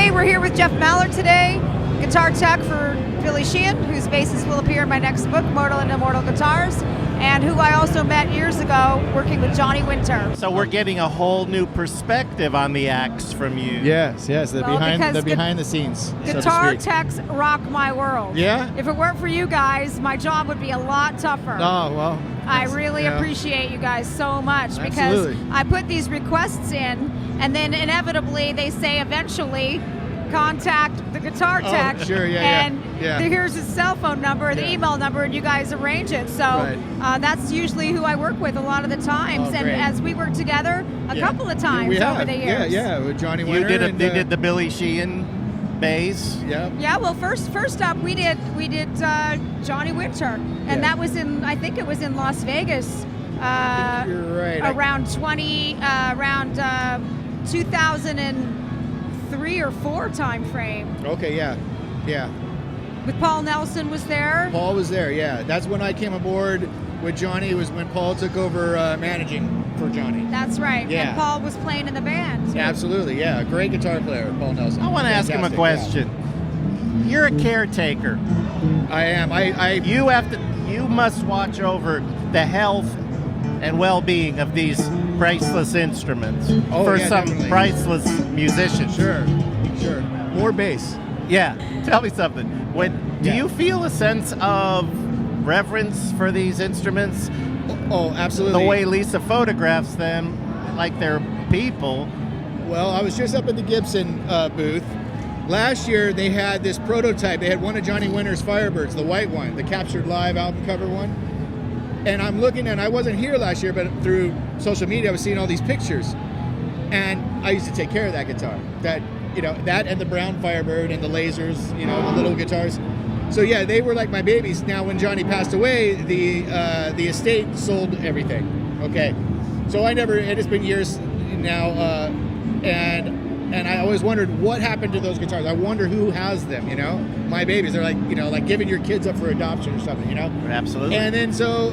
Hey, we're here with Jeff Mallard today, guitar tech for Billy Sheehan, whose basses will appear in my next book, Mortal and Immortal Guitars, and who I also met years ago working with Johnny Winter. So we're getting a whole new perspective on the acts from you. Yes, the behind the scenes. Guitar techs rock my world. Yeah? If it weren't for you guys, my job would be a lot tougher. Oh, well. I really appreciate you guys so much because Absolutely. I put these requests in, and then inevitably they say eventually contact the guitar tech. Oh, sure, and here's his cell phone number, the email number, and you guys arrange it. So that's usually who I work with a lot of the times. And as we work together a couple of times over the years. Yeah, with Johnny Winter. You did the Billy Sheehan bass. Yeah. Well, first up we did Johnny Winter, and that was I think it was in Las Vegas. You're right. Around 2003 or 4 time frame. Okay, yeah. With Paul Nelson was there. Paul was there, yeah. That's when I came aboard with Johnny. It was when Paul took over managing for Johnny. That's right. Yeah. And Paul was playing in the band. Yeah, absolutely, yeah. Great guitar player, Paul Nelson. I want to ask him a question. Yeah. You're a caretaker. I am. You must watch over the health and well-being of these priceless instruments for some definitely. priceless musicians. Sure. More bass. Yeah. Tell me something. Do you feel a sense of reverence for these instruments? Oh, absolutely. The way Lisa photographs them like they're people. Well, I was just up at the Gibson booth. Last year, they had this prototype. They had one of Johnny Winter's Firebirds, the white one, the Captured Live album cover one. And I'm looking, and I wasn't here last year, but through social media, I was seeing all these pictures. And I used to take care of that guitar. That and the brown Firebird and the lasers, the little guitars. So yeah, they were like my babies. Now, when Johnny passed away, the estate sold everything. Okay, so it has been years now, and I always wondered what happened to those guitars. I wonder who has them. My babies. They're like giving your kids up for adoption or something. Absolutely. And then so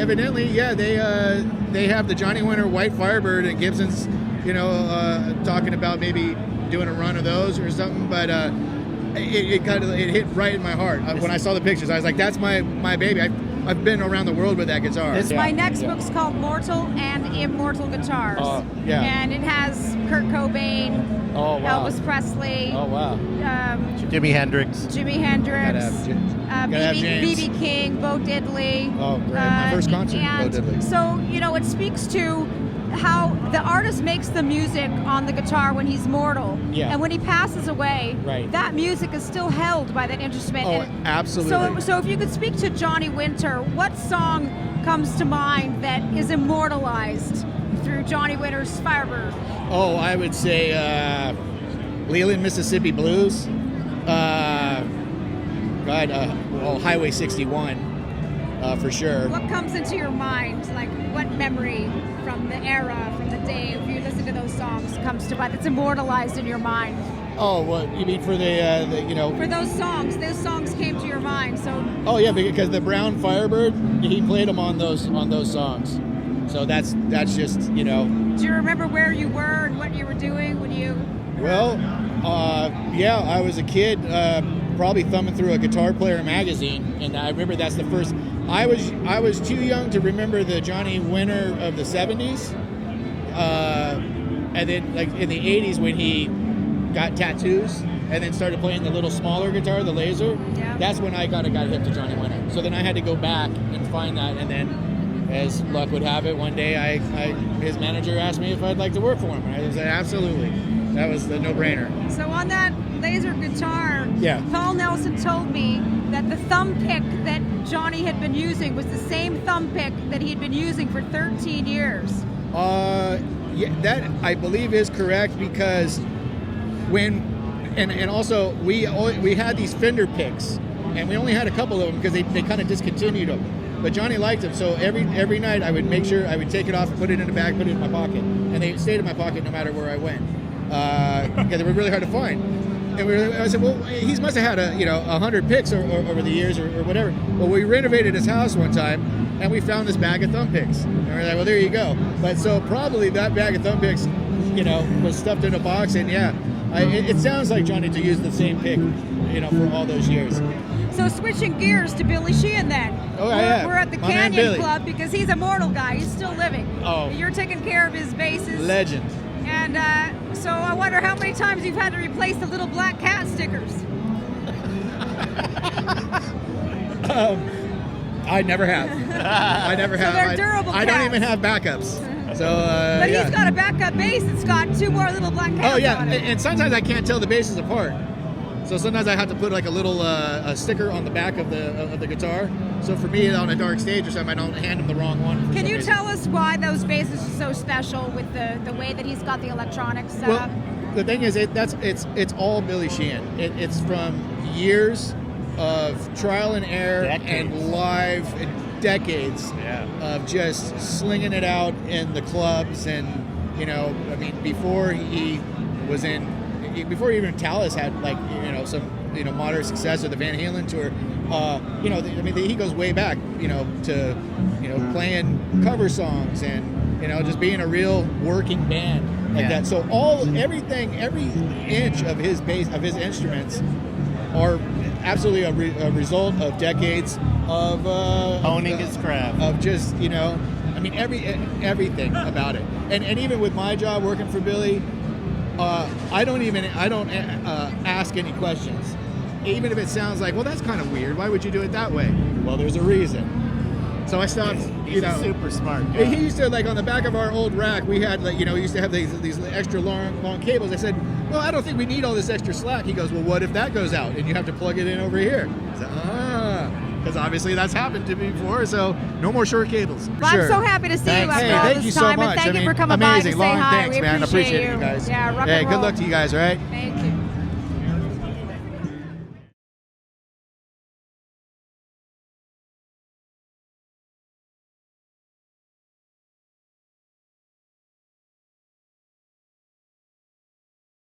evidently, they have the Johnny Winter White Firebird and Gibson's. Talking about maybe doing a run of those or something, but it hit right in my heart when I saw the pictures. I was like, "That's my baby." I've been around the world with that guitar. My next book's called Mortal and Immortal Guitars. And it has Kurt Cobain, Elvis Presley. Oh wow. Jimi Hendrix. B.B. King, Bo Diddley. Oh great! My first concert, Bo Diddley. So it speaks to how the artist makes the music on the guitar when he's mortal. Yeah. And when he passes away, that music is still held by that instrument. Oh, absolutely. So if you could speak to Johnny Winter, what song comes to mind that is immortalized through Johnny Winter's Firebird? Oh, I would say Leland, Mississippi Blues. Highway 61. For sure. What comes into your mind? Like, what memory from the era, from the day, if you listen to those songs, comes to mind that's immortalized in your mind? Oh, what you mean for For those songs came to your mind. So. Oh yeah, because the Brown Firebird, he played them on those songs. So that's just Do you remember where you were and what you were doing when you? Well, I was a kid. Probably thumbing through a Guitar Player magazine, and I remember that's the first. I was too young to remember the Johnny Winter of the 70s, and then like in the 80s when he got tattoos and then started playing the little smaller guitar, the laser. Yeah. That's when I got hip to Johnny Winter. So then I had to go back and find that, and then, as luck would have it, one day his manager asked me if I'd like to work for him, and I said absolutely. That was the no-brainer. So on that laser guitar, Paul Nelson told me that the thumb pick that Johnny had been using was the same thumb pick that he had been using for 13 years. That I believe is correct, because and also we had these Fender picks, and we only had a couple of them because they kind of discontinued them. But Johnny liked them, so every night I would make sure I would take it off, put it in the bag, put it in my pocket, and they stayed in my pocket no matter where I went. They were really hard to find. And I said, well, he must have had 100 picks over the years or whatever. Well, we renovated his house one time, and we found this bag of thumb picks. And we're like, well, there you go. But so probably that bag of thumb picks, was stuffed in a box, and It sounds like Johnny to use the same pick, for all those years. So switching gears to Billy Sheehan then. Oh, yeah. We're at the My man Canyon Billy. Club because he's a mortal guy. He's still living. Oh. You're taking care of his basses. Legend. And so I wonder how many times you've had to replace the little black cat stickers. I never have. I never have. they're durable I don't cats. even have backups. So, But yeah. he's got a backup bass that's got 2 more little black cats Oh yeah, on it. and sometimes I can't tell the basses apart. So sometimes I have to put like a little a sticker on the back of the guitar. So for me on a dark stage or something, I don't hand him the wrong one. Can you tell us why those basses are so special with the way that he's got the electronics set Well, up? the thing is, it's all Billy Sheehan. It's from years of trial and error and live decades of just slinging it out in the clubs, and before he was before even Talus had some moderate success with the Van Halen tour, he goes way back to playing cover songs and just being a real working band like that. So every inch of his bass, of his instruments, are absolutely a result of decades of honing his craft, of just everything about it. And even with my job working for Billy, I don't ask any questions, even if it sounds like, well, that's kind of weird. Why would you do it that way? Well, there's a reason. So I stopped. He's super smart guy. He used to, on the back of our old rack, we had we used to have these extra long cables. I said, well, I don't think we need all this extra slack. He goes, well, what if that goes out and you have to plug it in over here? I said, because obviously that's happened to me before. So no more short cables. Well, I'm so happy to see you after all thank this you so time, much. and thank you for coming by to amazing. say Lonn, hi. thanks, We man. appreciate Appreciate you. you guys. Yeah, rock Hey, and good roll. luck to you guys. All right. Thank you.